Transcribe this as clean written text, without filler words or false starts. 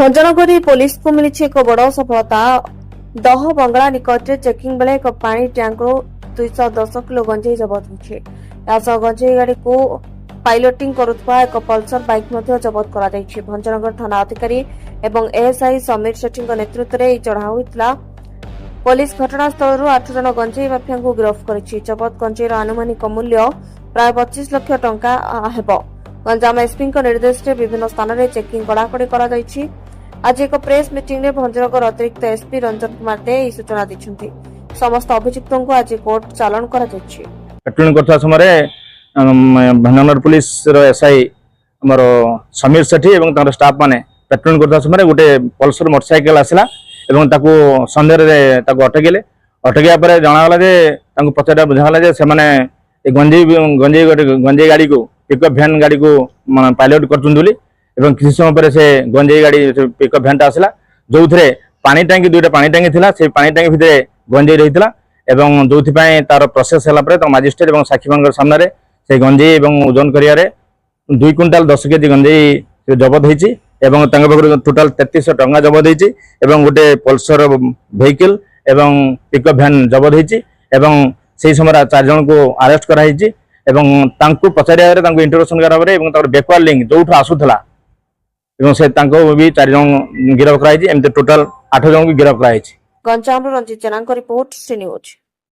भंजनगरी police को मिली एक बड़ सफलता। दह बंगला निकट में चेकिंग बेले एक पानी टैंकरू 210 किलो गंजेई जबत होइछे। गंजेई गाड़ी को पाइलटिंग करुवा एक पल्सर बाइक जबत कर भंजनगर थाना अधिकारी एवं एएसआई समीर सेठी नेतृत्व में चढ़ाऊ होता। पुलिस घटनास्थल 8 जन गंजेई माफिया को गिरफ्त कर जबत गंजेईर आनुमानिक मूल्य प्राय 25 लाख टंका हेब। गंजाम एसपी निर्देश में विभिन्न स्थान में चेकिंग कड़ाकड़ी कर आज एक प्रेस मीटिंग में भंजनगर अतिरिक्त एसपी रंजन कुमार दे सूचना दी। समस्त अभियुक्तों को आज कोर्ट चालान कर पेट्रोलिंग करता समय भंजनगर पुलिस एसआई आमर समीर सेठी और स्टाफ माने पेट्रोलिंग करता समय गोटे पल्सर मोटरसाइकेल आसला सन्देह अटकेले अटकवा जनागला पचार बुझाला से गंजेई गाड़ी को पिकअप भैन गाड़ी को पायलट कर किसी समय पर से गंजेई गाड़ी पिकअप भैन आसला जो थे पानी टांकी दुईटा पानी टांकी थी से पानी टांकी भितर गंजेई रही है जो तार प्रोसेस है मजिस्ट्रेट और साक्षी सामने से गंजेई ओजन कर 2 क्विंटाल 10 केजी गंजेई जबत होती टोटाल 3300 टंका जबत होती गोटे पल्सर वेहिकल एवं पिकअप भैन जबत होती से समय 4 जन को अरेस्ट कराई पचार इंटरोगेशन करार बैकवर्ड लिंक जो आसूला से भी 4 जन गिरफ्त कराई टोटाल 8 जन को गिरफ्त कराई। गंजाम रंजित जेना रिपोर्ट सी न्यूज।